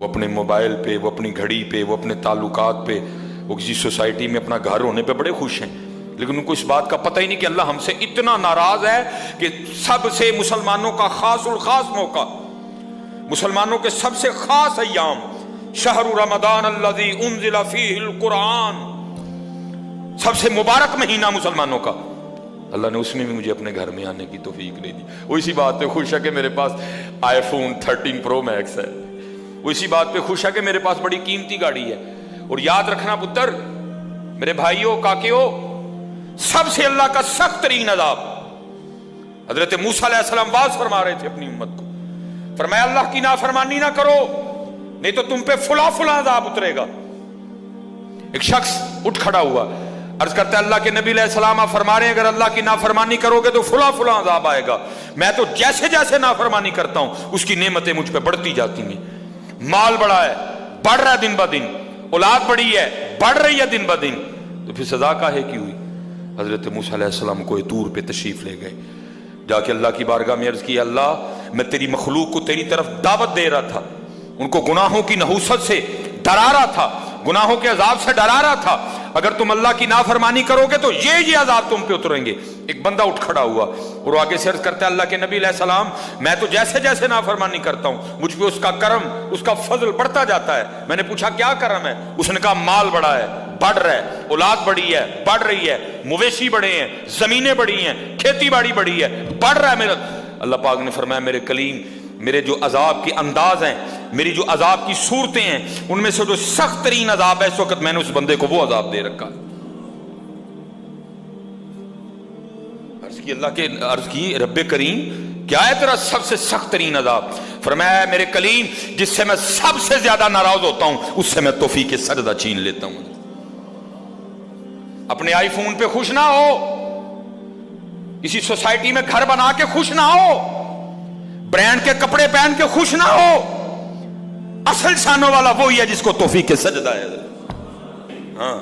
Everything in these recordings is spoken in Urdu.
وہ اپنے موبائل پہ، وہ اپنی گھڑی پہ، وہ اپنے تعلقات پہ، وہ کسی سوسائٹی میں اپنا گھر ہونے پہ بڑے خوش ہیں، لیکن ان کو اس بات کا پتہ ہی نہیں کہ اللہ ہم سے اتنا ناراض ہے کہ سب سے مسلمانوں کا خاص الخاص موقع، مسلمانوں کے سب سے خاص ایام، شہر رمضان الذی انزل فیہ القرآن، سب سے مبارک مہینہ مسلمانوں کا، اللہ نے اس میں بھی مجھے اپنے گھر میں آنے کی توفیق دے دی۔ وہ اسی بات پہ خوش ہے کہ میرے پاس آئی فون 13 پرو میکس ہے، وہ اسی بات پہ خوش ہے کہ میرے پاس بڑی قیمتی گاڑی ہے۔ اور یاد رکھنا پتر، میرے بھائیوں، کاکیوں، سب سے اللہ کا سخت ترین عذاب، حضرت موسیٰ علیہ السلام واز فرما رہے تھے اپنی امت کو، فرمایا اللہ کی نافرمانی نہ کرو نہیں تو تم پہ فلاں فلاں عذاب اترے گا۔ ایک شخص اٹھ کھڑا ہوا، عرض کرتا ہے اللہ کے نبی علیہ السلام آپ فرما رہے ہیں اگر اللہ کی نافرمانی کرو گے تو فلاں فلاں عذاب آئے گا، میں تو جیسے جیسے نافرمانی کرتا ہوں اس کی نعمتیں مجھ پہ بڑھتی جاتی ہیں، مال بڑا ہے، بڑھ رہا ہے دن بہ دن، اولاد بڑی ہے، بڑھ رہی ہے دن بہ دن، تو پھر سزا کاہے کی ہوئی؟ حضرت موسیٰ علیہ السلام کوہ طور پہ تشریف لے گئے، جا کے اللہ کی بارگاہ میں عرض کیا اللہ میں تیری مخلوق کو تیری طرف دعوت دے رہا تھا، ان کو گناہوں کی نحوست سے ڈرا رہا تھا، گناہوں کے عذاب سے ڈرا رہا تھا، اگر تم اللہ کی نافرمانی کرو گے تو یہ عذاب تم پہ اتریں گے۔ ایک بندہ اٹھ کھڑا ہوا اور آگے سے عرض کرتا ہے اللہ کے نبی علیہ السلام میں تو جیسے جیسے نافرمانی کرتا ہوں مجھ پہ اس کا کرم، اس کا فضل بڑھتا جاتا ہے۔ میں نے پوچھا کیا کرم ہے؟ اس نے کہا مال بڑا ہے، بڑھ رہا ہے، اولاد بڑی ہے، بڑھ رہی ہے، مویشی بڑے ہیں، زمینیں بڑی ہیں، کھیتی باڑی بڑی ہے، بڑھ رہا ہے میرا۔ اللہ پاک نے فرمایا میرے کلیم، میرے جو عذاب کے انداز ہیں، میری جو عذاب کی صورتیں ہیں، ان میں سے جو سخت ترین عذاب ہے اس وقت میں نے اس بندے کو وہ عذاب دے رکھا۔ عرض کی رب کریم کیا ہے تیرا سب سے سخت ترین عذاب؟ فرمایا میرے کلیم جس سے میں سب سے زیادہ ناراض ہوتا ہوں اس سے میں توفیق سجدہ چھین لیتا ہوں۔ اپنے آئی فون پہ خوش نہ ہو، کسی سوسائٹی میں گھر بنا کے خوش نہ ہو، برانڈ کے کپڑے پہن کے خوش نہ ہو، اصل شانوں والا وہی ہے جس کو توفیق سجدہ ہے۔ ہاں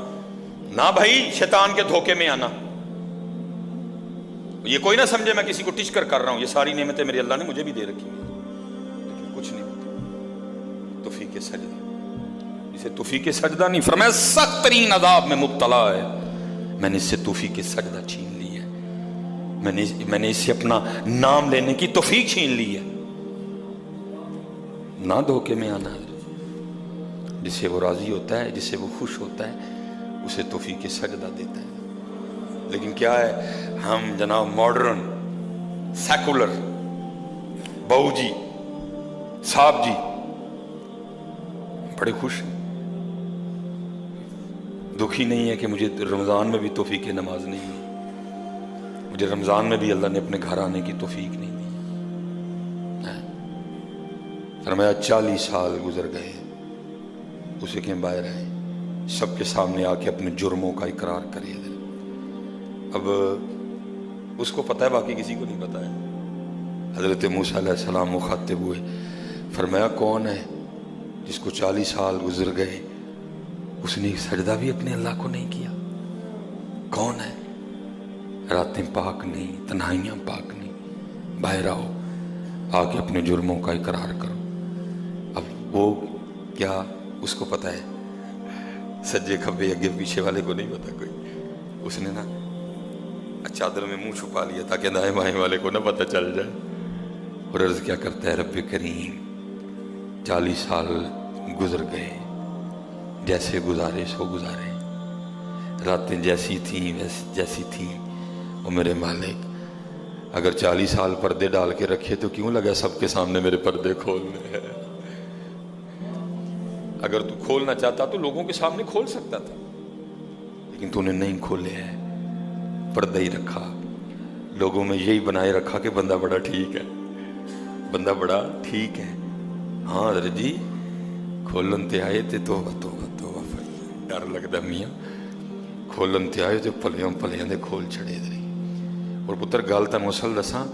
نہ بھائی شیطان کے دھوکے میں آنا، یہ کوئی نہ سمجھے میں کسی کو ٹچ کر رہا ہوں، یہ ساری نعمتیں میرے اللہ نے مجھے بھی دے رکھی ہیں، لیکن کچھ نہیں ہوتا توفیق سجدہ، اسے توفیق سجدہ نہیں فرمایا سخت ترین عذاب میں مبتلا ہے، میں نے اس سے توفیق سجدہ چھین لی ہے، میں نے اس سے اپنا نام لینے کی توفیق چھین لی ہے۔ نہ دھوکے میں آنا، جس سے وہ راضی ہوتا ہے، جس سے وہ خوش ہوتا ہے اسے توفیق سجدہ دیتا ہے۔ لیکن کیا ہے ہم جناب ماڈرن سیکولر بہو جی صاحب جی بڑے خوش ہیں، دکھی نہیں ہے کہ مجھے رمضان میں بھی توفیق نماز نہیں دی، مجھے رمضان میں بھی اللہ نے اپنے گھر آنے کی توفیق نہیں دی۔ فرمایا 40 سال گزر گئے، اسے کہ باہر آئے سب کے سامنے آ کے اپنے جرموں کا اقرار کرے۔ اب اس کو پتہ ہے، باقی کسی کو نہیں پتہ ہے۔ حضرت موسیٰ علیہ السلام مخاطب ہوئے، فرمایا کون ہے جس کو 40 سال گزر گئے اس نے سجدہ بھی اپنے اللہ کو نہیں کیا؟ کون ہے؟ راتیں پاک نہیں، تنہائیاں پاک نہیں، باہر آؤ، آ کے اپنے جرموں کا اقرار کرو۔ اب وہ کیا اس کو پتہ ہے؟ سجے کھبے اگے پیچھے والے کو نہیں پتہ کوئی، اس نے نا چادر میں منہ چھپا لیا تاکہ دائیں بائیں والے کو نہ پتہ چل جائے، اور عرض کیا کرتا ہے رب کریم 40 سال گزر گئے، جیسے گزارے سو گزارے، راتیں جیسی تھیں جیسی تھیں، اور میرے مالک اگر 40 سال پردے ڈال کے رکھے تو کیوں لگا سب کے سامنے میرے پردے کھولنے ہیں؟ اگر تو کھولنا چاہتا تو لوگوں کے سامنے کھول سکتا تھا، لیکن تو نے نہیں کھولے ہیں، پردہ ہی رکھا، لوگوں میں یہی بنائے رکھا کہ بندہ بڑا ٹھیک ہے، بندہ بڑا ٹھیک ہے۔ ہاں حضرت جی کھولن تے آئے تے توبہ توبہ توبہ، ڈر لگتا میاں، کھولن تے آئے تے پلیاں پلیاں دے کھول چھڑے دے۔ اور پتر گل تانوں اصل دساں،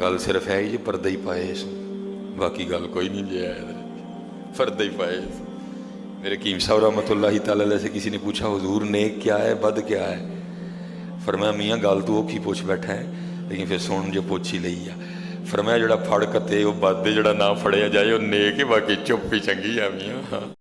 گل صرف ہے جی پردہ ہی پائے اس، باقی گل کوئی نہیں جی ہے، پردہ ہی پائے۔ میرے قیم صاحب رحمۃ اللہ تعالی علیہ سے کسی نے پوچھا حضور نیک کیا ہے بد کیا ہے؟ فرمایا میاں گل تو وہ کی پوچھ بیٹھا ہے، لیکن پھر سن جو پوچھ ہی لئی ہے۔ فرمایا جڑا پھڑ کتے وہ بد جڑا نہ پھڑیا جائے وہ نیک ہے، باقی چپ ہی چنگی آ میاں.